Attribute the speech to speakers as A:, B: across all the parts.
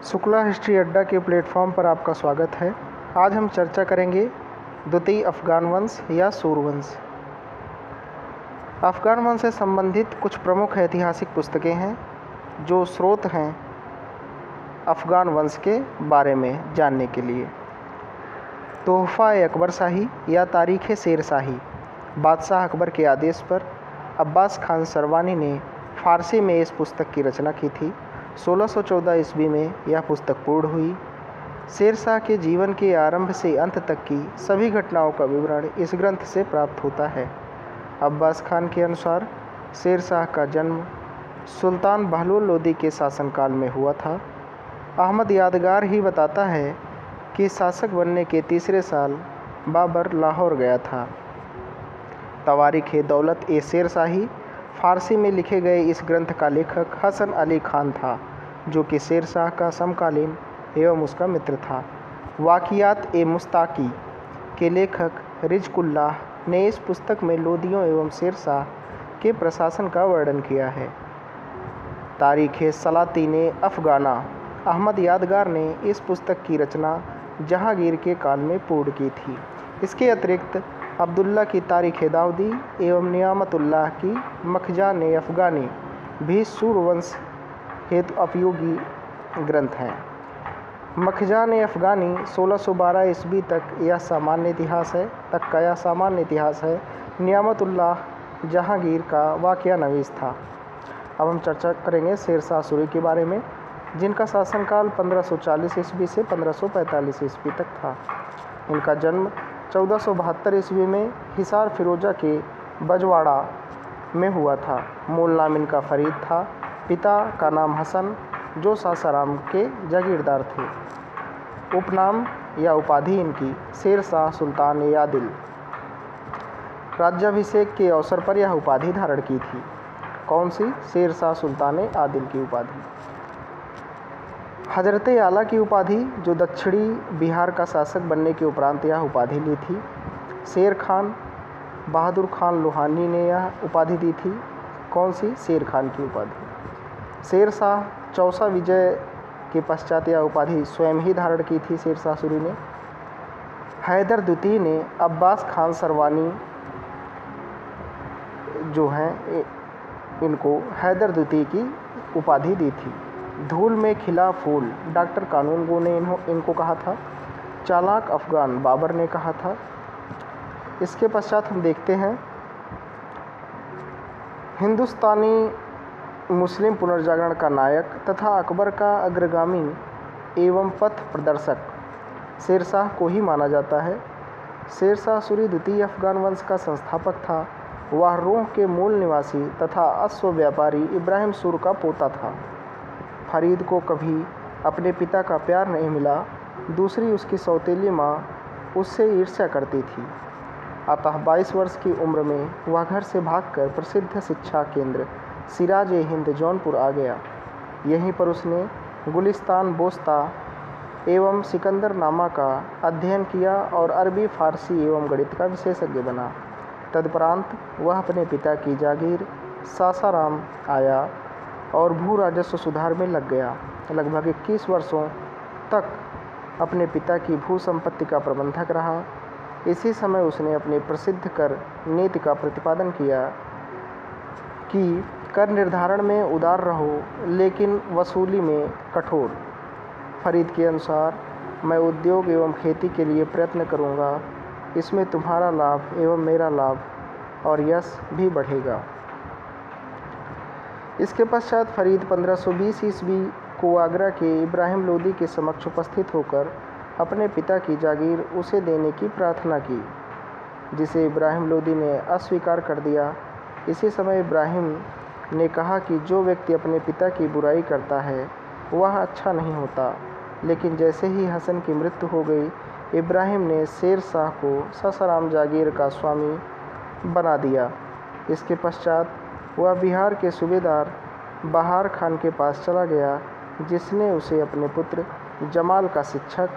A: Shukla history अड्डा के platform पर आपका स्वागत है। आज हम चर्चा करेंगे द्वितीय अफ़गान वंश या सूरवंश। अफ़गान वंश से संबंधित कुछ प्रमुख ऐतिहासिक पुस्तकें हैं जो स्रोत हैं अफ़गान वंश के बारे में जानने के लिए। तोहफ़ा-ए-अकबर शाही या तारीख़ शेर शाही। बादशाह अकबर के आदेश पर अब्बास खान सरवानी ने फ़ारसी में इस पुस्तक की रचना की थी। 1614 ईस्वी में यह पुस्तक पूर्ण हुई। शेर शाह के जीवन के आरंभ से अंत तक की सभी घटनाओं का विवरण इस ग्रंथ से प्राप्त होता है। अब्बास खान के अनुसार शेर शाह का जन्म सुल्तान बहलोल लोदी के शासनकाल में हुआ था। अहमद यादगार ही बताता है कि शासक बनने के तीसरे साल बाबर लाहौर गया था। तवारीख़-ए-दौलत-ए-शेर शाही फ़ारसी में लिखे गए इस ग्रंथ का लेखक हसन अली खान था, जो कि शेर शाह का समकालीन एवं उसका मित्र था। वाक़ियात-ए-मुश्ताक़ी के लेखक रिज़्क़ुल्लाह ने इस पुस्तक में लोदियों एवं शेर शाह के प्रशासन का वर्णन किया है। तारीख़-ए-सलातीन-ए-अफ़गाना अहमद यादगार ने इस पुस्तक की रचना जहांगीर के काल में पूर्ण की थी। इसके अतिरिक्त अब्दुल्ला की तारीख़-ए-दाऊदी एवं नियामतुल्लाह की मखज़ान-ए-अफ़गानी भी सूरवंश हेतु उपयोगी ग्रंथ हैं। मखज़ान-ए-अफ़गानी 1612 ईस्वी तक यह सामान्य इतिहास है। नियामतुल्लाह जहांगीर का वाक़या-नवीस था। अब हम चर्चा करेंगे शेर शाह सूरी के बारे में, जिनका शासनकाल 1540 ईस्वी से 1545 ईस्वी तक था। इनका जन्म 1472 ईस्वी में हिसार फिरोजा के बजवाड़ा में हुआ था। मूल नाम इनका फरीद था। पिता का नाम हसन, जो सासाराम के जागीरदार थे। उपनाम या उपाधि इनकी शेर शाह सुल्तान-ए-आदिल। राज्याभिषेक के अवसर पर यह उपाधि धारण की थी। कौन सी? शेर शाह सुल्तान-ए-आदिल की उपाधि। हज़रत आला की उपाधि, जो दक्षिणी बिहार का शासक बनने के उपरांत यह उपाधि ली थी। शेर खान बहादुर खान लोहानी ने यह उपाधि दी थी। कौन सी? शेर खान की उपाधि। शेर शाह चौसा विजय के पश्चात यह उपाधि स्वयं ही धारण की थी शेर शाह सूरी ने। हैदर द्वितीय ने अब्बास खान सरवानी जो हैं इनको हैदर द्वितीय की उपाधि दी थी। धूल में खिला फूल डॉक्टर कानून गो ने इनको कहा था। चालाक अफ़गान बाबर ने कहा था। इसके पश्चात हम देखते हैं हिंदुस्तानी मुस्लिम पुनर्जागरण का नायक तथा अकबर का अग्रगामी एवं पथ प्रदर्शक शेर शाह को ही माना जाता है। शेर शाह सूरी द्वितीय अफ़गान वंश का संस्थापक था। वह रोह के मूल निवासी तथा अश्व व्यापारी इब्राहिम सूर का पोता था। फरीद को कभी अपने पिता का प्यार नहीं मिला। दूसरी उसकी सौतेली माँ उससे ईर्ष्या करती थी। अतः 22 वर्ष की उम्र में वह घर से भागकर प्रसिद्ध शिक्षा केंद्र सिराज-ए-हिंद जौनपुर आ गया। यहीं पर उसने गुलिस्तान बोस्ता एवं सिकंदरनामा का अध्ययन किया और अरबी, फारसी एवं गणित का विशेषज्ञ बना। तदुपरांत वह अपने पिता की जागीर सासाराम आया और भू राजस्व सुधार में लग गया। लगभग 21 वर्षों तक अपने पिता की भू संपत्ति का प्रबंधक रहा। इसी समय उसने अपने प्रसिद्ध कर नीति का प्रतिपादन किया कि कर निर्धारण में उदार रहो, लेकिन वसूली में कठोर। फरीद के अनुसार, मैं उद्योग एवं खेती के लिए प्रयत्न करूँगा। इसमें तुम्हारा लाभ एवं मेरा लाभ और यश भी बढ़ेगा। इसके पश्चात फरीद 1520 ईस्वी को आगरा के इब्राहिम लोदी के समक्ष उपस्थित होकर अपने पिता की जागीर उसे देने की प्रार्थना की, जिसे इब्राहिम लोदी ने अस्वीकार कर दिया। इसी समय इब्राहिम ने कहा कि जो व्यक्ति अपने पिता की बुराई करता है वह अच्छा नहीं होता। लेकिन जैसे ही हसन की मृत्यु हो गई, इब्राहिम ने शेर शाह को सासाराम जागीर का स्वामी बना दिया। इसके पश्चात वह बिहार के सूबेदार बहार खान के पास चला गया, जिसने उसे अपने पुत्र जमाल का शिक्षक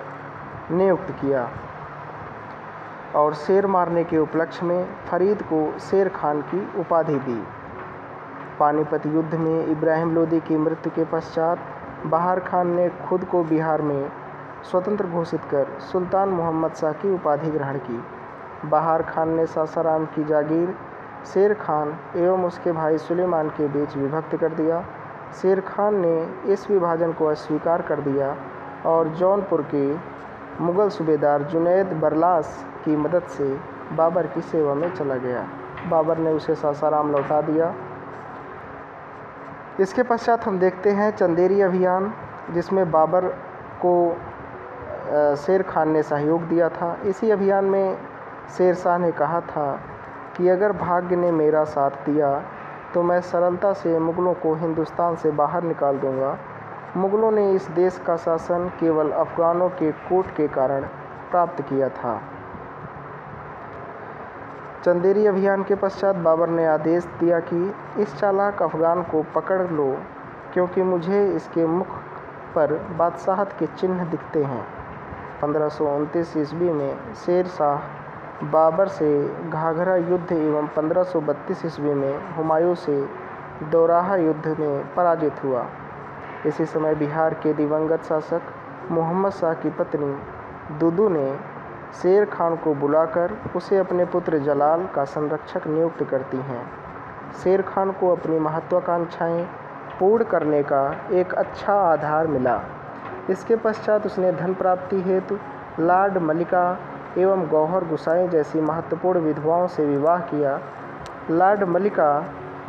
A: नियुक्त किया और शेर मारने के उपलक्ष्य में फरीद को शेर खान की उपाधि दी। पानीपत युद्ध में इब्राहिम लोदी की मृत्यु के पश्चात बहार खान ने खुद को बिहार में स्वतंत्र घोषित कर सुल्तान मोहम्मद शाह की उपाधि ग्रहण की। बहार खान ने सासाराम की जागीर शेर खान एवं उसके भाई सुलेमान के बीच विभक्त कर दिया। शेर खान ने इस विभाजन को अस्वीकार कर दिया और जौनपुर के मुग़ल सूबेदार जुनैद बरलास की मदद से बाबर की सेवा में चला गया। बाबर ने उसे सासाराम लौटा दिया। इसके पश्चात हम देखते हैं चंदेरी अभियान, जिसमें बाबर को शेर खान ने सहयोग दिया था। इसी अभियान में शेर शाह ने कहा था कि अगर भाग्य ने मेरा साथ दिया तो मैं सरलता से मुग़लों को हिंदुस्तान से बाहर निकाल दूंगा। मुग़लों ने इस देश का शासन केवल अफ़गानों के कूट के कारण प्राप्त किया था। चंदेरी अभियान के पश्चात बाबर ने आदेश दिया कि इस चालाक अफ़गान को पकड़ लो, क्योंकि मुझे इसके मुख पर बादशाहत के चिन्ह दिखते हैं। 1529 ईस्वी में शेर शाह बाबर से घाघरा युद्ध एवं 1532 ईस्वी में हुमायूं से दोराहा युद्ध में पराजित हुआ। इसी समय बिहार के दिवंगत शासक मोहम्मद शाह की पत्नी दुदू ने शेर खान को बुलाकर उसे अपने पुत्र जलाल का संरक्षक नियुक्त करती हैं। शेर खान को अपनी महत्वाकांक्षाएं पूर्ण करने का एक अच्छा आधार मिला। इसके पश्चात उसने धन प्राप्ति हेतु लाड मलिका एवं गौहर गुसाई जैसी महत्वपूर्ण विधवाओं से विवाह किया। लाड मलिका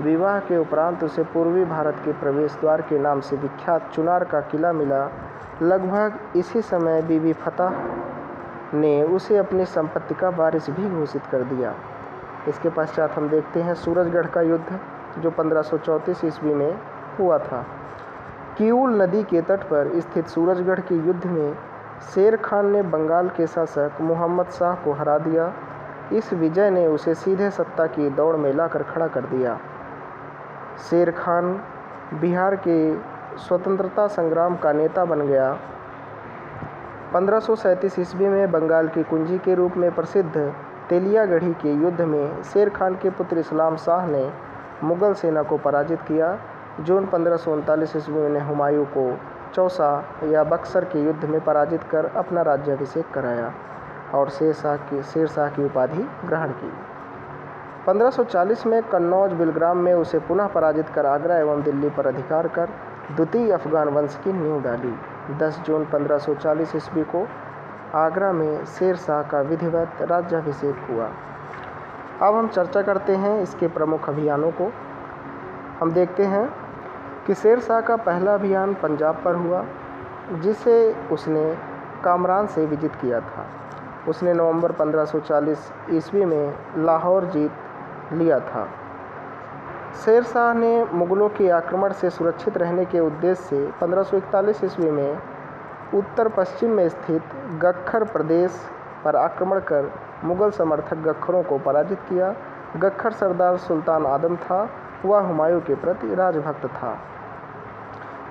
A: विवाह के उपरांत उसे पूर्वी भारत के प्रवेश द्वार के नाम से विख्यात चुनार का किला मिला। लगभग इसी समय बीबी फतह ने उसे अपनी संपत्ति का वारिस भी घोषित कर दिया। इसके पश्चात हम देखते हैं सूरजगढ़ का युद्ध, जो 1534 ईस्वी में हुआ था। किऊल नदी के तट पर स्थित सूरजगढ़ के युद्ध में शेर खान ने बंगाल के शासक मोहम्मद शाह को हरा दिया। इस विजय ने उसे सीधे सत्ता की दौड़ में लाकर खड़ा कर दिया। शेर खान बिहार के स्वतंत्रता संग्राम का नेता बन गया। 1537 ईस्वी में बंगाल की कुंजी के रूप में प्रसिद्ध तेलियागढ़ी के युद्ध में शेर खान के पुत्र इस्लाम शाह ने मुग़ल सेना को पराजित किया। जून 1539 ईस्वी में हुमायूं को चौसा या बक्सर के युद्ध में पराजित कर अपना राज्याभिषेक कराया और शेर शाह की उपाधि ग्रहण की। 1540 में कन्नौज बिलग्राम में उसे पुनः पराजित कर आगरा एवं दिल्ली पर अधिकार कर द्वितीय अफ़गान वंश की नींव डाली। 10 जून 1540 ईस्वी को आगरा में शेर शाह का विधिवत राज्याभिषेक हुआ। अब हम चर्चा करते हैं इसके प्रमुख अभियानों को। हम देखते हैं कि शेर शाह का पहला अभियान पंजाब पर हुआ, जिसे उसने कामरान से विजित किया था। उसने नवंबर 1540 ईस्वी में लाहौर जीत लिया था। शेर शाह ने मुग़लों के आक्रमण से सुरक्षित रहने के उद्देश्य से 1541 ईस्वी में उत्तर पश्चिम में स्थित गख्खर प्रदेश पर आक्रमण कर मुग़ल समर्थक गख्खरों को पराजित किया। गख्खर सरदार सुल्तान आदम था। वह हुमायूं के प्रति राजभक्त था।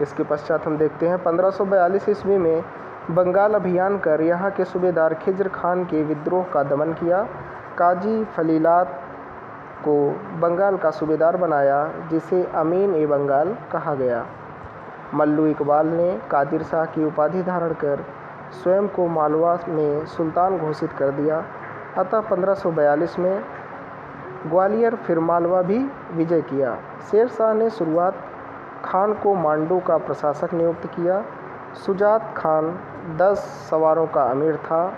A: इसके पश्चात हम देखते हैं 1542 ईस्वी में बंगाल अभियान कर यहाँ के सूबेदार खिज्र खान के विद्रोह का दमन किया। काजी फलीलात को बंगाल का सूबेदार बनाया, जिसे अमीन ए बंगाल कहा गया। मल्लू इकबाल ने कादिर शाह की उपाधि धारण कर स्वयं को मालवा में सुल्तान घोषित कर दिया। अतः 1542 में ग्वालियर फिर मालवा भी विजय किया। शेर शाह ने शुरुआत खान को मांडू का प्रशासक नियुक्त किया। सुजात खान 10 सवारों का अमीर था।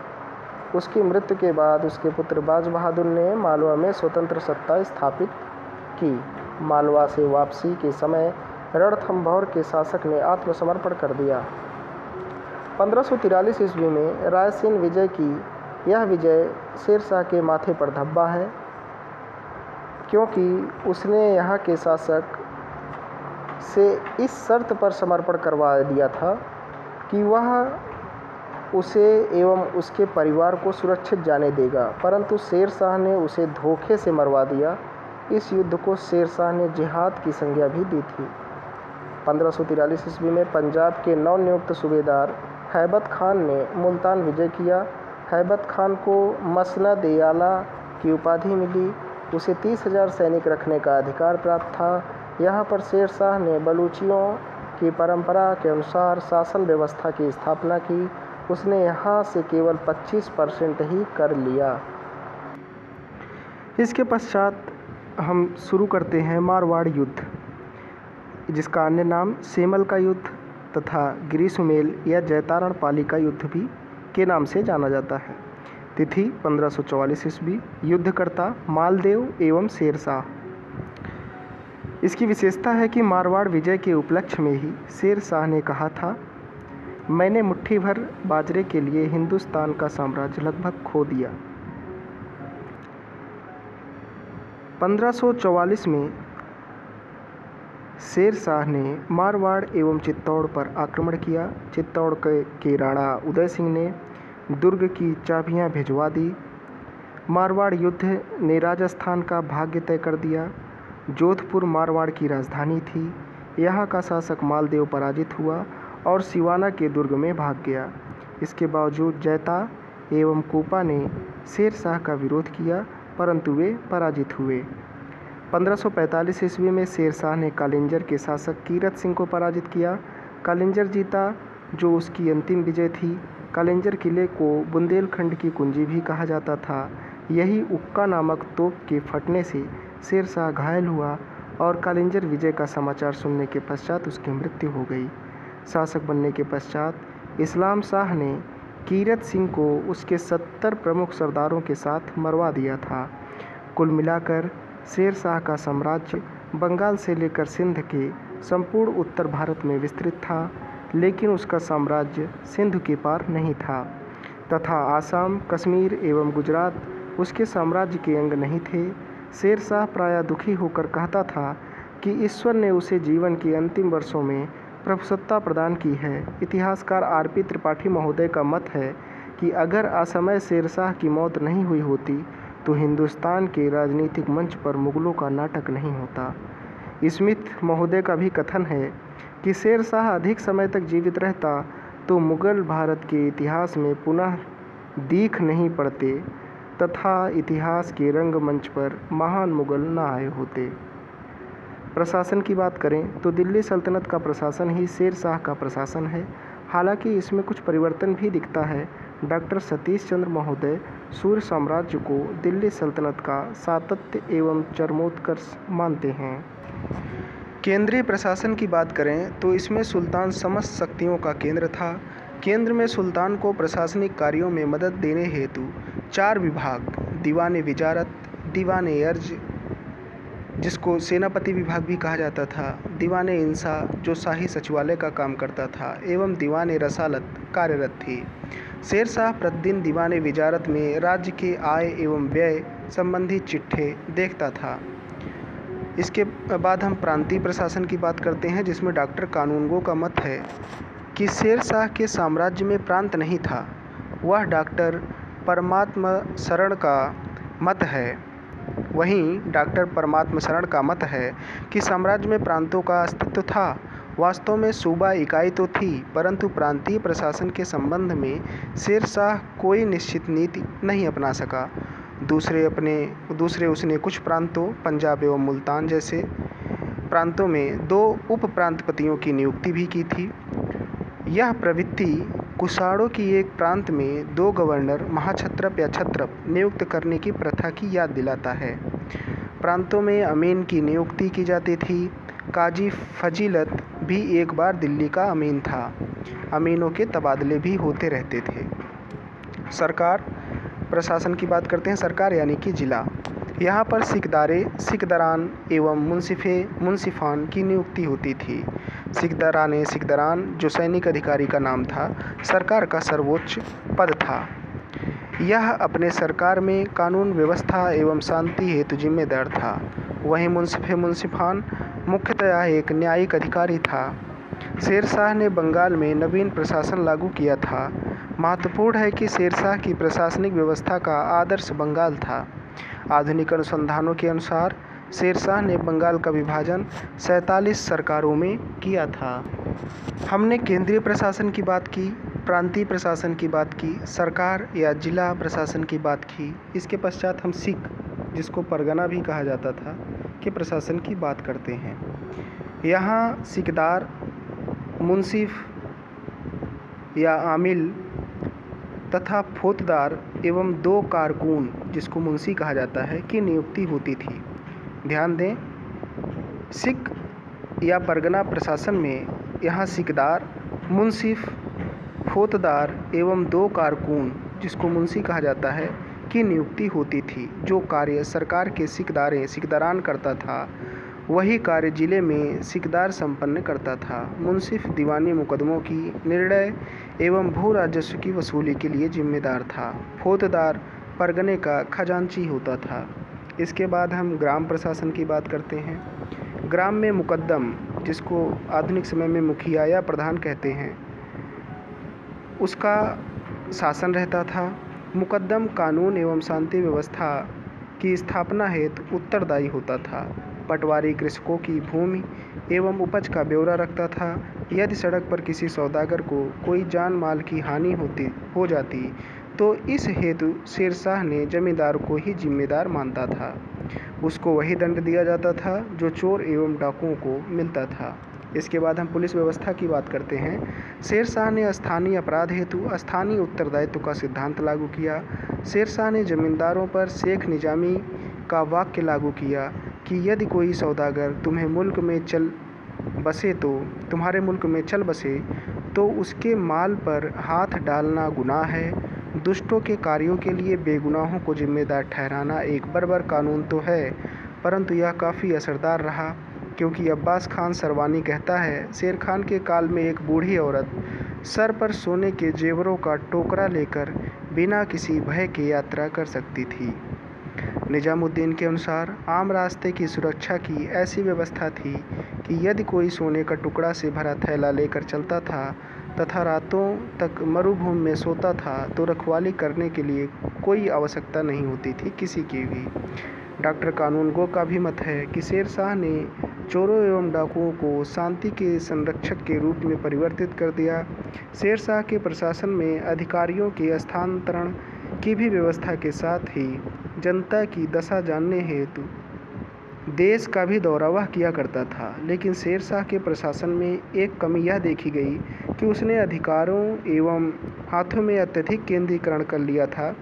A: उसकी मृत्यु के बाद उसके पुत्र बाज बहादुर ने मालवा में स्वतंत्र सत्ता स्थापित की। मालवा से वापसी के समय रणथंभौर के शासक ने आत्मसमर्पण कर दिया। 1543 ईस्वी में रायसेन विजय की यह विजय शेर शाह के माथे पर धब्बा है, क्योंकि उसने यहाँ के शासक से इस शर्त पर समर्पण करवा दिया था कि वह उसे एवं उसके परिवार को सुरक्षित जाने देगा, परंतु शेर शाह ने उसे धोखे से मरवा दिया। इस युद्ध को शेर शाह ने जिहाद की संज्ञा भी दी थी। 1543 ईस्वी में पंजाब के नवनियुक्त सूबेदार हैबत खान ने मुल्तान विजय किया। हैबत खान को मसनद ए आला की उपाधि मिली। उसे 30,000 सैनिक रखने का अधिकार प्राप्त था। यहाँ पर शेर शाह ने बलूचियों की परंपरा के अनुसार शासन व्यवस्था की स्थापना की, उसने यहाँ से केवल 25% ही कर लिया। इसके पश्चात हम शुरू करते हैं मारवाड़ युद्ध, जिसका अन्य नाम सेमल का युद्ध तथा गिरिसुमेल या जैतारण पाली का युद्ध भी के नाम से जाना जाता है। तिथि 1544 ईस्वी। युद्धकर्ता मालदेव एवं शेरशाह। इसकी विशेषता है कि मारवाड़ विजय के उपलक्ष्य में ही शेरशाह ने कहा था, मैंने मुट्ठी भर बाजरे के लिए हिंदुस्तान का साम्राज्य लगभग खो दिया। 1544 में शेरशाह ने मारवाड़ एवं चित्तौड़ पर आक्रमण किया। चित्तौड़ के राणा उदय सिंह ने दुर्ग की चाबियां भिजवा दी। मारवाड़ युद्ध ने राजस्थान का भाग्य तय कर दिया। जोधपुर मारवाड़ की राजधानी थी। यहाँ का शासक मालदेव पराजित हुआ और सिवाना के दुर्ग में भाग गया। इसके बावजूद जैता एवं कोपा ने शेरशाह का विरोध किया, परंतु वे पराजित हुए। 1545 ईस्वी में शेरशाह ने कालिंजर के शासक कीरत सिंह को पराजित किया। कालिंजर जीता, जो उसकी अंतिम विजय थी। कालिंजर किले को बुंदेलखंड की कुंजी भी कहा जाता था। यही उक्का नामक तोप के फटने से शेरशाह घायल हुआ और कालिंजर विजय का समाचार सुनने के पश्चात उसकी मृत्यु हो गई। शासक बनने के पश्चात इस्लाम शाह ने कीरत सिंह को उसके 70 प्रमुख सरदारों के साथ मरवा दिया था। कुल मिलाकर शेरशाह का साम्राज्य बंगाल से लेकर सिंध के संपूर्ण उत्तर भारत में विस्तृत था, लेकिन उसका साम्राज्य सिंधु के पार नहीं था तथा आसाम, कश्मीर एवं गुजरात उसके साम्राज्य के अंग नहीं थे। शेरशाह प्रायः दुखी होकर कहता था कि ईश्वर ने उसे जीवन के अंतिम वर्षों में प्रभुसत्ता प्रदान की है। इतिहासकार आर.पी. त्रिपाठी महोदय का मत है कि अगर असमय शेरशाह की मौत नहीं हुई होती तो हिंदुस्तान के राजनीतिक मंच पर मुगलों का नाटक नहीं होता। स्मिथ महोदय का भी कथन है कि शेरशाह अधिक समय तक जीवित रहता तो मुगल भारत के इतिहास में पुनः दीख नहीं पड़ते तथा इतिहास के रंगमंच पर महान मुगल न आए होते। प्रशासन की बात करें तो दिल्ली सल्तनत का प्रशासन ही शेरशाह का प्रशासन है। हालांकि इसमें कुछ परिवर्तन भी दिखता है। डॉक्टर सतीश चंद्र महोदय सूर्य साम्राज्य को दिल्ली सल्तनत का सातत्य एवं चरमोत्कर्ष मानते हैं। केंद्रीय प्रशासन की बात करें तो इसमें सुल्तान समस्त शक्तियों का केंद्र था। केंद्र में सुल्तान को प्रशासनिक कार्यों में मदद देने हेतु 4 विभाग, दीवान विजारत, दीवान अर्ज जिसको सेनापति विभाग भी कहा जाता था, दीवान इंसा जो शाही सचिवालय का काम करता था एवं दीवान रसालत कार्यरत थी। शेरशाह प्रतिदिन दीवान विजारत में राज्य के आय एवं व्यय संबंधी चिट्ठे देखता था। इसके बाद हम प्रांतीय प्रशासन की बात करते हैं, जिसमें डॉक्टर कानूनगो का मत है कि शेरशाह के साम्राज्य में प्रांत नहीं था। वह डॉक्टर परमात्म शरण का मत है। वहीं डॉक्टर परमात्म शरण का मत है कि साम्राज्य में प्रांतों का अस्तित्व था। वास्तव में सूबा इकाई तो थी, परंतु प्रांतीय प्रशासन के संबंध में शेरशाह कोई निश्चित नीति नहीं अपना सका। दूसरे उसने कुछ प्रांतों, पंजाब एवं मुल्तान जैसे प्रांतों में 2 उप प्रांतपतियों की नियुक्ति भी की थी। यह प्रवृत्ति कुषाणों की एक प्रांत में 2 गवर्नर, महाक्षत्रप या क्षत्रप नियुक्त करने की प्रथा की याद दिलाता है। प्रांतों में अमीन की नियुक्ति की जाती थी। काजी फजीलत भी एक बार दिल्ली का अमीन था। अमीनों के तबादले भी होते रहते थे। सरकार प्रशासन की बात करते हैं। सरकार यानी कि जिला। यहाँ पर सिकदारे, सिकदरान एवं मुंसिफान की नियुक्ति होती थी। सिकदरान जो सैनिक अधिकारी का नाम था, सरकार का सर्वोच्च पद था। यह अपने सरकार में कानून व्यवस्था एवं शांति हेतु जिम्मेदार था। वहीं मुंसिफान मुख्यतः एक न्यायिक अधिकारी था। शेरशाह ने बंगाल में नवीन प्रशासन लागू किया था। महत्वपूर्ण है कि शेरशाह की प्रशासनिक व्यवस्था का आदर्श बंगाल था। आधुनिक अनुसंधानों के अनुसार शेरशाह ने बंगाल का विभाजन 47 सरकारों में किया था। हमने केंद्रीय प्रशासन की बात की, प्रांतीय प्रशासन की बात की, सरकार या जिला प्रशासन की बात की। इसके पश्चात हम सिख, जिसको परगना भी कहा जाता था, के प्रशासन की बात करते हैं। यहाँ सिकदार मुंसिफ या आमिल तथा फौजदार एवं 2 कारकुन, जिसको मुंशी कहा जाता है, की नियुक्ति होती थी। ध्यान दें, सिख या परगना प्रशासन में यहाँ सिकदार, मुंसिफ, फौजदार एवं 2 कारकुन, जिसको मुंशी कहा जाता है, की नियुक्ति होती थी। जो कार्य सरकार के सिकदारान करता था, वही कार्य जिले में सिकदार संपन्न करता था। मुंसिफ दीवानी मुकदमों की निर्णय एवं भू राजस्व की वसूली के लिए जिम्मेदार था। फौजदार परगने का खजांची होता था। इसके बाद हम ग्राम प्रशासन की बात करते हैं। ग्राम में मुकद्दम, जिसको आधुनिक समय में मुखिया या प्रधान कहते हैं, उसका शासन रहता था। मुकद्दम कानून एवं शांति व्यवस्था की स्थापना हेतु उत्तरदायी होता था। पटवारी कृषकों की भूमि एवं उपज का ब्यौरा रखता था। यदि सड़क पर किसी सौदागर को कोई जान माल की हानि हो जाती तो इस हेतु शेरशाह ने जमींदार को ही जिम्मेदार मानता था। उसको वही दंड दिया जाता था जो चोर एवं डाकुओं को मिलता था। इसके बाद हम पुलिस व्यवस्था की बात करते हैं। शेरशाह ने स्थानीय अपराध हेतु स्थानीय उत्तरदायित्व का सिद्धांत लागू किया। शेरशाह ने जमींदारों पर शेख निजामी का वाक्य लागू किया कि यदि कोई सौदागर तुम्हारे मुल्क में चल बसे तो उसके माल पर हाथ डालना गुनाह है। दुष्टों के कार्यों के लिए बेगुनाहों को जिम्मेदार ठहराना एक बर्बर कानून तो है, परंतु यह काफ़ी असरदार रहा, क्योंकि अब्बास खान सरवानी कहता है, शेर खान के काल में एक बूढ़ी औरत सर पर सोने के जेवरों का टोकरा लेकर बिना किसी भय के यात्रा कर सकती थी। निजामुद्दीन के अनुसार आम रास्ते की सुरक्षा की ऐसी व्यवस्था थी कि यदि कोई सोने का टुकड़ा से भरा थैला लेकर चलता था तथा रातों तक मरुभूमि में सोता था तो रखवाली करने के लिए कोई आवश्यकता नहीं होती थी किसी की भी। डॉक्टर कानूनगो का भी मत है कि शेरशाह ने चोरों एवं डाकुओं को शांति के संरक्षक के रूप में परिवर्तित कर दिया। शेरशाह के प्रशासन में अधिकारियों के स्थानांतरण की भी व्यवस्था के साथ ही जनता की दशा जानने हेतु देश का भी दौरा वह किया करता था। लेकिन शेरशाह के प्रशासन में एक कमी यह देखी गई कि उसने अधिकारों एवं हाथों में अत्यधिक केंद्रीकरण कर लिया था।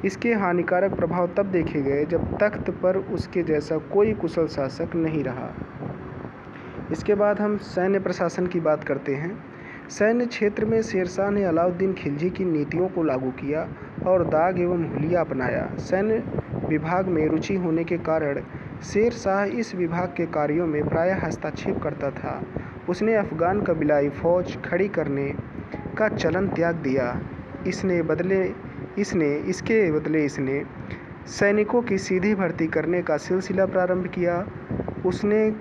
A: इसके हानिकारक प्रभाव तब देखे गए जब तख्त पर उसके जैसा कोई कुशल शासक नहीं रहा। इसके बाद हम सैन्य प्रशासन की बात करते हैं। सैन्य क्षेत्र में शेरशाह ने अलाउद्दीन खिलजी की नीतियों को लागू किया और दाग एवं हुलिया अपनाया। सैन्य विभाग में रुचि होने के कारण शेरशाह इस विभाग के कार्यों में प्रायः हस्तक्षेप करता था। उसने अफ़गान कबीलाई फ़ौज खड़ी करने का चलन त्याग दिया। इसके बदले इसने सैनिकों की सीधी भर्ती करने का सिलसिला प्रारंभ किया। उसने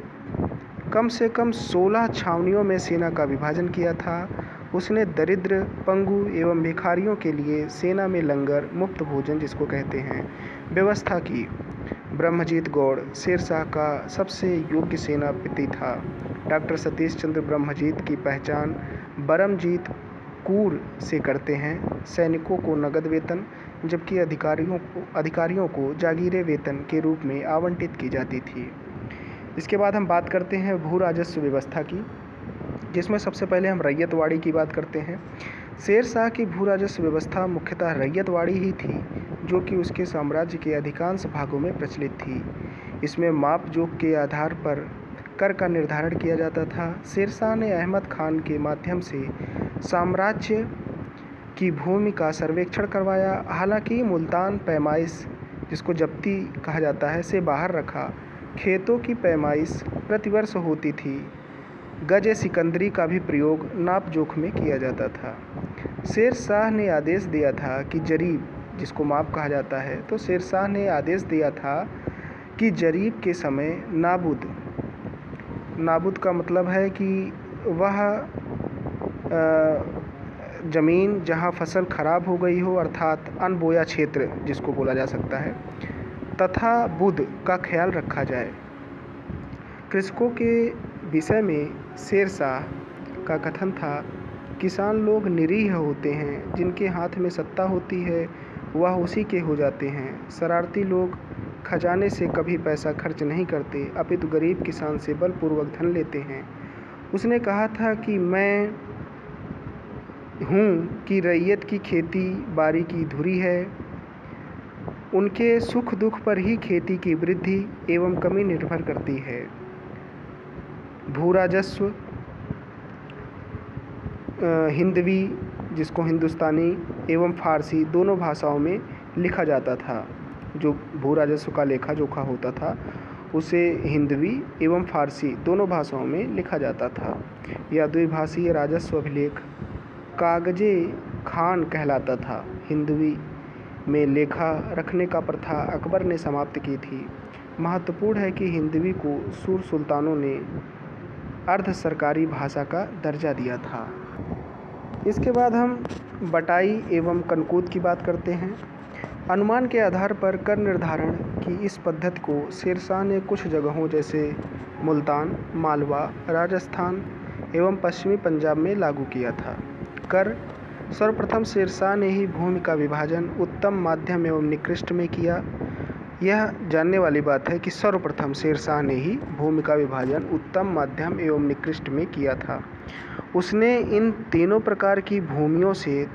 A: कम से कम 16 छावनियों में सेना का विभाजन किया था। उसने दरिद्र, पंगु एवं भिखारियों के लिए सेना में लंगर, मुफ्त भोजन जिसको कहते हैं, व्यवस्था की। ब्रह्मजीत गौड़ शेरशाह का सबसे योग्य सेनापति था। डॉक्टर सतीश चंद्र ब्रह्मजीत की पहचान बरमजीत कूर से करते हैं। सैनिकों को नगद वेतन जबकि अधिकारियों को जागीरे वेतन के रूप में आवंटित की जाती थी। इसके बाद हम बात करते हैं भू राजस्व व्यवस्था की, जिसमें सबसे पहले हम रैयतवाड़ी की बात करते हैं। शेरशाह की भू राजस्व व्यवस्था मुख्यतः रैयतवाड़ी ही थी, जो कि उसके साम्राज्य के अधिकांश भागों में प्रचलित थी। इसमें माप जोख के आधार पर कर का निर्धारण किया जाता था। शेरशाह ने अहमद खान के माध्यम से साम्राज्य की भूमि का सर्वेक्षण करवाया। हालांकि मुल्तान पैमाइश, जिसको जब्ती कहा जाता है, से बाहर रखा। खेतों की पैमाइश प्रतिवर्ष होती थी। गज सिकंदरी का भी प्रयोग नाप जोख में किया जाता था। शेरशाह ने आदेश दिया था कि जरीब, जिसको माप कहा जाता है, तो शेरशाह ने आदेश दिया था कि जरीब के समय नाबुद का मतलब है कि वह ज़मीन जहाँ फसल खराब हो गई हो, अर्थात अनबोया क्षेत्र जिसको बोला जा सकता है, तथा बुध का ख्याल रखा जाए। कृषकों के विषय में शेरशाह का कथन था, किसान लोग निरीह होते हैं, जिनके हाथ में सत्ता होती है वह उसी के हो जाते हैं। शरारती लोग खजाने से कभी पैसा खर्च नहीं करते, अपितु गरीब किसान से बलपूर्वक धन लेते हैं उसने कहा था कि मैं हूँ कि रैयत की खेती बाड़ी की धुरी है, उनके सुख दुख पर ही खेती की वृद्धि एवं कमी निर्भर करती है। भू राजस्व हिंदवी, जिसको हिंदुस्तानी एवं फारसी दोनों भाषाओं में लिखा जाता था। जो भू राजस्व का लेखा जोखा होता था उसे हिंदवी एवं फारसी दोनों भाषाओं में लिखा जाता था। यह द्विभाषीय राजस्व अभिलेख कागजे खान कहलाता था। हिंदवी में लेखा रखने का प्रथा अकबर ने समाप्त की थी। महत्वपूर्ण है कि हिंदवी को सूर सुल्तानों ने अर्ध सरकारी भाषा का दर्जा दिया था। इसके बाद हम बटाई एवं कनकूद की बात करते हैं। अनुमान के आधार पर कर निर्धारण की इस पद्धति को शेरशाह ने कुछ जगहों जैसे मुल्तान, मालवा, राजस्थान एवं पश्चिमी पंजाब में लागू किया था। कर सर्वप्रथम शेरशाह ने ही भूमि का विभाजन उत्तम, माध्यम एवं निकृष्ट में किया। यह जानने वाली बात है कि सर्वप्रथम शेरशाह ने ही भूमि का विभाजन उत्तम, मध्यम एवं निकृष्ट में किया था। उसने इन तीनों प्रकार की भूमियों से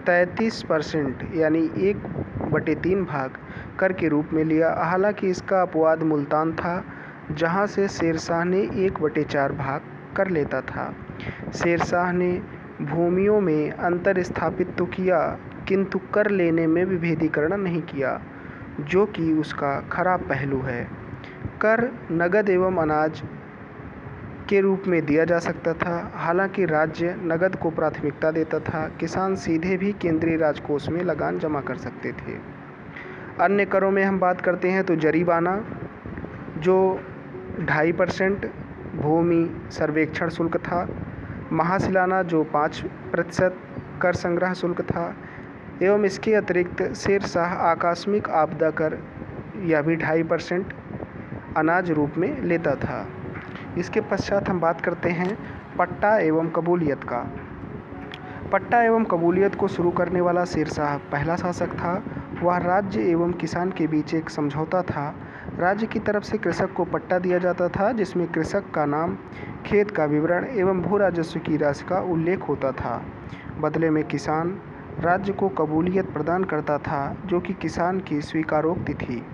A: 33% यानी 1/3 भाग कर के रूप में लिया। हालांकि इसका अपवाद मुल्तान था, जहां से शेरशाह ने 1/4 भाग कर लेता था। शेरशाह ने भूमियों में अंतर स्थापित तो किया, किंतु कर लेने में विभेदीकरण नहीं किया, जो कि उसका खराब पहलू है। कर नगद एवं अनाज के रूप में दिया जा सकता था। हालांकि राज्य नगद को प्राथमिकता देता था। किसान सीधे भी केंद्रीय राजकोष में लगान जमा कर सकते थे। अन्य करों में हम बात करते हैं तो जरीबाना जो 2.5% भूमि सर्वेक्षण शुल्क था, महासिलाना जो 5% कर संग्रह शुल्क था, एवं इसके अतिरिक्त शेरशाह आकस्मिक आपदा कर यह भी 2.5% अनाज रूप में लेता था। इसके पश्चात हम बात करते हैं पट्टा एवं कबूलियत का। पट्टा एवं कबूलियत को शुरू करने वाला शेरशाह पहला शासक था। वह राज्य एवं किसान के बीच एक समझौता था। राज्य की तरफ से कृषक को पट्टा दिया जाता था, जिसमें कृषक का नाम, खेत का विवरण एवं भू राजस्व की राशि का उल्लेख होता था। बदले में किसान राज्य को कबूलियत प्रदान करता था, जो कि किसान की स्वीकारोक्ति थी।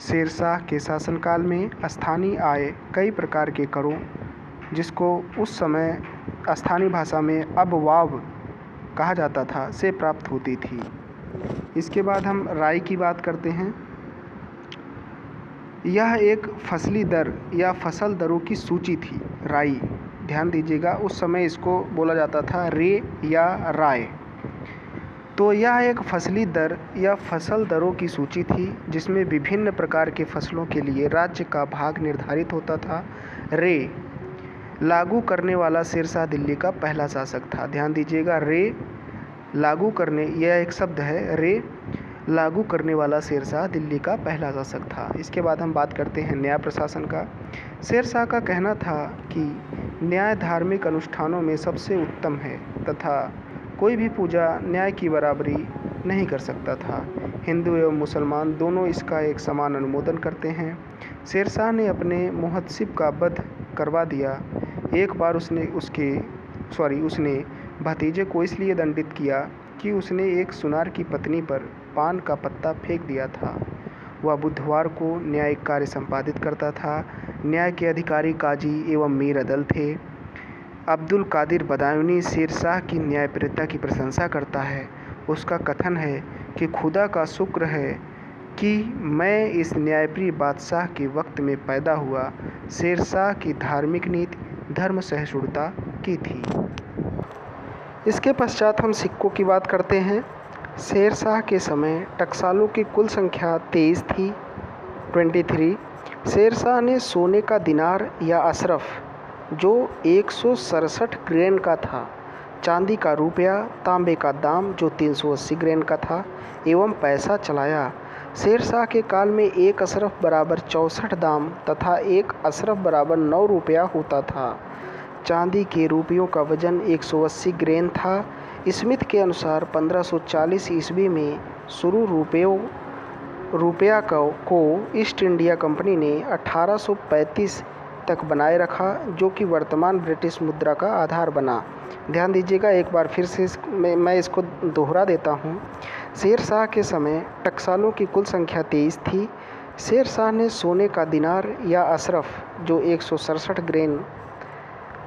A: शेरशाह के शासनकाल में स्थानीय आय कई प्रकार के करों, जिसको उस समय स्थानीय भाषा में अबवाब कहा जाता था, से प्राप्त होती थी। इसके बाद हम राई की बात करते हैं। यह एक फसली दर या फसल दरों की सूची थी। राई, ध्यान दीजिएगा, उस समय इसको बोला जाता था रे या राय। तो यह एक फसली दर या फसल दरों की सूची थी, जिसमें विभिन्न प्रकार के फसलों के लिए राज्य का भाग निर्धारित होता था। रे लागू करने वाला शेरशाह दिल्ली का पहला शासक था। ध्यान दीजिएगा, रे लागू करने, यह एक शब्द है, रे लागू करने वाला शेरशाह दिल्ली का पहला शासक था। इसके बाद हम बात करते हैं न्याय प्रशासन का। शेरशाह का कहना था कि न्याय धार्मिक अनुष्ठानों में सबसे उत्तम है तथा कोई भी पूजा न्याय की बराबरी नहीं कर सकता था। हिंदू एवं मुसलमान दोनों इसका एक समान अनुमोदन करते हैं। शेरशाह ने अपने मुहतसिब का वध करवा दिया। एक बार उसने भतीजे को इसलिए दंडित किया कि उसने एक सुनार की पत्नी पर पान का पत्ता फेंक दिया था। वह बुधवार को न्यायिक कार्य संपादित करता था। न्याय के अधिकारी काजी एवं मीर अदल थे। अब्दुल कादिर बदायूनी शेरशाह की न्यायप्रियता की प्रशंसा करता है। उसका कथन है कि खुदा का शुक्र है कि मैं इस न्यायप्रिय बादशाह के वक्त में पैदा हुआ। शेरशाह की धार्मिक नीति धर्म सहिष्णुता की थी। इसके पश्चात हम सिक्कों की बात करते हैं। शेरशाह के समय टकसालों की कुल संख्या 23 थी, 23। शेरशाह ने सोने का दिनार या अशरफ जो 167 ग्रेन का था, चांदी का रुपया, तांबे का दाम जो 380 ग्रेन का था एवं पैसा चलाया। शेरशाह के काल में 1 अशरफ बराबर 64 दाम तथा 1 अशरफ बराबर 9 रुपया होता था। चांदी के रुपयों का वजन 180 ग्रेन था। स्मिथ के अनुसार 1540 ईस्वी में शुरू रुपया को ईस्ट इंडिया कंपनी ने 1835 तक बनाए रखा, जो कि वर्तमान ब्रिटिश मुद्रा का आधार बना। ध्यान दीजिएगा, एक बार फिर से मैं इसको दोहरा देता हूँ। शेर शाह के समय टकसालों की कुल संख्या 23 थी। शेर शाह ने सोने का दिनार या अशरफ जो 167 ग्रेन,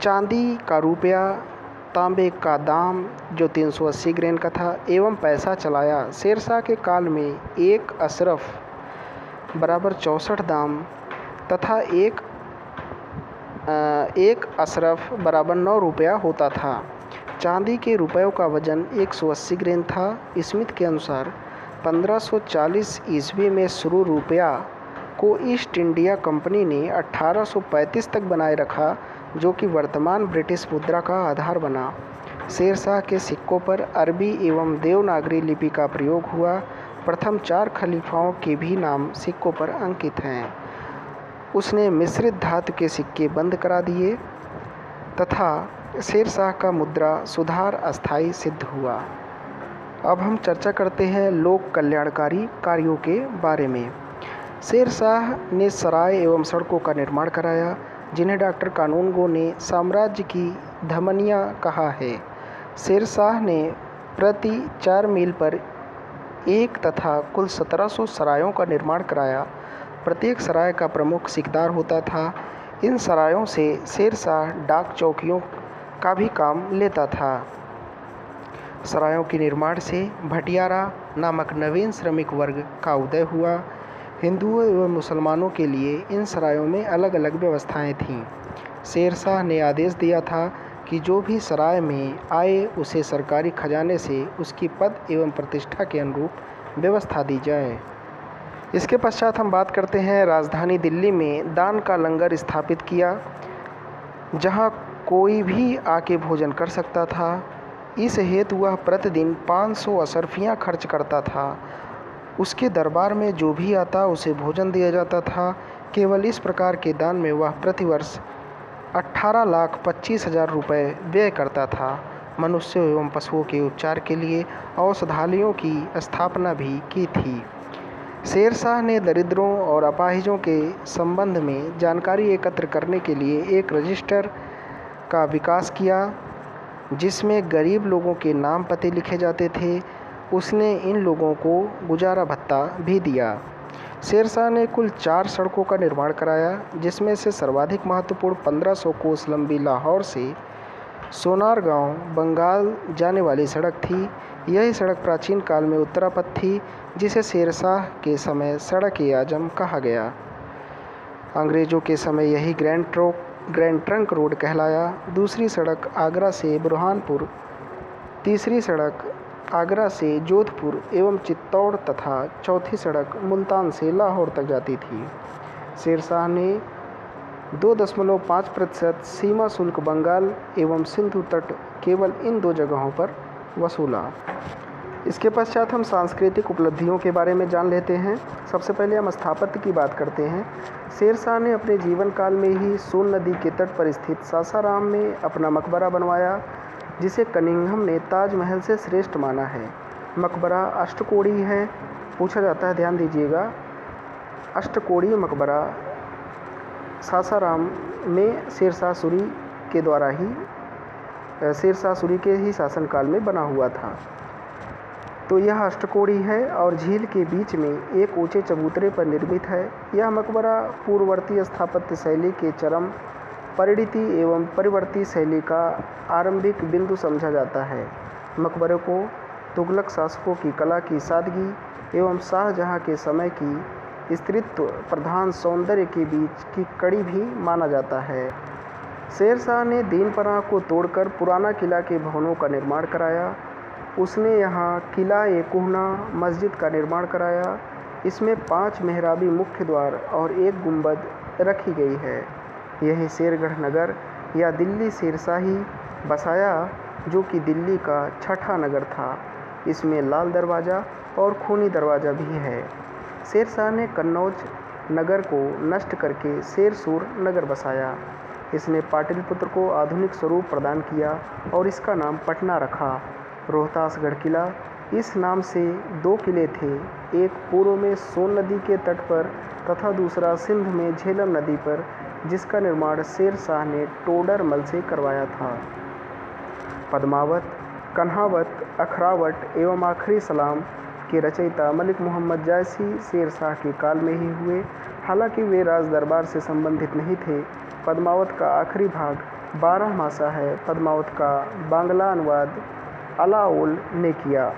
A: चांदी का रुपया, तांबे का दाम जो 380 ग्रेन का था एवं पैसा चलाया। शेर शाह के काल में एक अशरफ बराबर 64 दाम तथा एक अशरफ बराबर 9 रुपया होता था। चांदी के रुपयों का वजन 180 ग्रेन था। स्मिथ के अनुसार 1540 ईस्वी में शुरू रुपया को ईस्ट इंडिया कंपनी ने 1835 तक बनाए रखा, जो कि वर्तमान ब्रिटिश मुद्रा का आधार बना। शेर शाह के सिक्कों पर अरबी एवं देवनागरी लिपि का प्रयोग हुआ। प्रथम 4 खलीफाओं के भी नाम सिक्कों पर अंकित हैं। उसने मिश्रित धातु के सिक्के बंद करा दिए तथा शेर शाह का मुद्रा सुधार अस्थायी सिद्ध हुआ। अब हम चर्चा करते हैं लोक कल्याणकारी कार्यों के बारे में। शेर शाह ने सराय एवं सड़कों का निर्माण कराया, जिन्हें डॉक्टर कानूनगो ने साम्राज्य की धमनियाँ कहा है। शेर शाह ने प्रति 4 मील पर एक तथा कुल 1700 सरायों का निर्माण कराया। प्रत्येक सराय का प्रमुख सिकदार होता था। इन सरायों से शेर शाह डाक चौकियों का भी काम लेता था। सरायों के निर्माण से भटियारा नामक नवीन श्रमिक वर्ग का उदय हुआ। हिंदुओं एवं मुसलमानों के लिए इन सरायों में अलग अलग व्यवस्थाएं थीं। शेर शाह ने आदेश दिया था कि जो भी सराय में आए उसे सरकारी खजाने से उसकी पद एवं प्रतिष्ठा के अनुरूप व्यवस्था दी जाए। इसके पश्चात हम बात करते हैं राजधानी दिल्ली में दान का लंगर स्थापित किया, जहां कोई भी आके भोजन कर सकता था। इस हेतु वह प्रतिदिन 500 अशर्फियाँ खर्च करता था। उसके दरबार में जो भी आता उसे भोजन दिया जाता था। केवल इस प्रकार के दान में वह प्रतिवर्ष 18,25,000 रुपये व्यय करता था। मनुष्यों एवं पशुओं के उपचार के लिए औषधालयों की स्थापना भी की थी। शेर शाह ने दरिद्रों और अपाहिजों के संबंध में जानकारी एकत्र करने के लिए एक रजिस्टर का विकास किया, जिसमें गरीब लोगों के नाम पते लिखे जाते थे। उसने इन लोगों को गुजारा भत्ता भी दिया। शेर शाह ने कुल 4 सड़कों का निर्माण कराया, जिसमें से सर्वाधिक महत्वपूर्ण 1500 कोस लंबी लाहौर से सोनारगांव बंगाल जाने वाली सड़क थी। यही सड़क प्राचीन काल में उत्तरापथ थी, जिसे शेर शाह के समय सड़क-ए-आजम कहा गया। अंग्रेज़ों के समय यही ग्रैंड ट्रंक रोड कहलाया। दूसरी सड़क आगरा से बुरहानपुर, तीसरी सड़क आगरा से जोधपुर एवं चित्तौड़ तथा चौथी सड़क मुल्तान से लाहौर तक जाती थी। शेर शाह ने 2.5% सीमा शुल्क बंगाल एवं सिंधु तट केवल इन 2 जगहों पर वसूला। इसके पश्चात हम सांस्कृतिक उपलब्धियों के बारे में जान लेते हैं। सबसे पहले हम स्थापत्य की बात करते हैं। शेर शाह ने अपने जीवन काल में ही सोन नदी के तट पर स्थित सासाराम में अपना मकबरा बनवाया, जिसे कनिंघम ने ताजमहल से श्रेष्ठ माना है। मकबरा अष्टकोणीय है। पूछा जाता है, ध्यान दीजिएगा, अष्टकोणीय मकबरा सासाराम में शेर शाह सूरी के ही शासनकाल में बना हुआ था। तो यह अष्टकोणीय है और झील के बीच में एक ऊंचे चबूतरे पर निर्मित है। यह मकबरा पूर्ववर्ती स्थापत्य शैली के चरम परिणति एवं परिवर्ती शैली का आरंभिक बिंदु समझा जाता है। मकबरे को तुगलक शासकों की कला की सादगी एवं शाहजहां के समय की स्त्रीत्व प्रधान सौंदर्य के बीच की कड़ी भी माना जाता है। शेर शाह ने दीनपनाह को तोड़कर पुराना किला के भवनों का निर्माण कराया। उसने यहाँ किला-ए-कुहना मस्जिद का निर्माण कराया। इसमें 5 मेहराबी मुख्य द्वार और 1 गुंबद रखी गई है। यही शेरगढ़ नगर या दिल्ली शेरशाही बसाया, जो कि दिल्ली का 6ठा नगर था। इसमें लाल दरवाज़ा और खूनी दरवाज़ा भी है। शेर शाह ने कन्नौज नगर को नष्ट करके शेरसूर नगर बसाया। इसने पाटलिपुत्र को आधुनिक स्वरूप प्रदान किया और इसका नाम पटना रखा। रोहतासगढ़ किला इस नाम से 2 किले थे, एक पूर्व में सोन नदी के तट पर तथा दूसरा सिंध में झेलम नदी पर। जिसका निर्माण शेर शाह ने टोडरमल से करवाया था। पद्मावत, कन्हावत, अखरावत एवं आखिरी सलाम के रचयिता मलिक मोहम्मद जायसी शेर शाह के काल में ही हुए। हालांकि वे राज दरबार से संबंधित नहीं थे। पद्मावत का आखिरी भाग 12 मासा है। पद्मावत का बांग्ला अनुवाद अलाओल ने किया।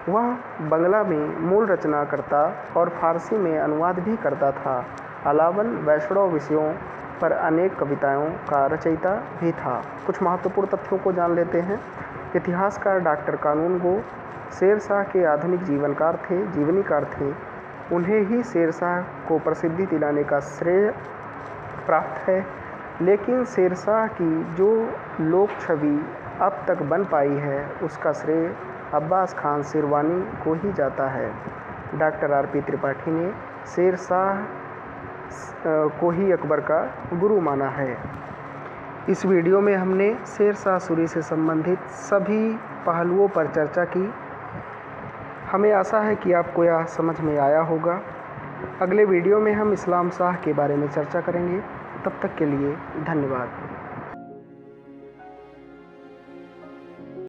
A: वह बंगला में मूल रचना करता और फारसी में अनुवाद भी करता था। अलावन वैष्णव विषयों पर अनेक कविताओं का रचयिता भी था। कुछ महत्वपूर्ण तथ्यों को जान लेते हैं। इतिहासकार डॉक्टर कानून गो शेर शाह के आधुनिक जीवनीकार थे। उन्हें ही शेर शाह को प्रसिद्धि दिलाने का श्रेय प्राप्त है। लेकिन शेर शाह की जो लोक छवि अब तक बन पाई है उसका श्रेय अब्बास खान शेरवानी को ही जाता है। Doctor RP. त्रिपाठी ने शेर शाह को ही अकबर का गुरु माना है। इस वीडियो में हमने शेर शाह सूरी से संबंधित सभी पहलुओं पर चर्चा की। हमें आशा है कि आपको यह समझ में आया होगा। अगले वीडियो में हम इस्लाम शाह के बारे में चर्चा करेंगे। तब तक के लिए धन्यवाद।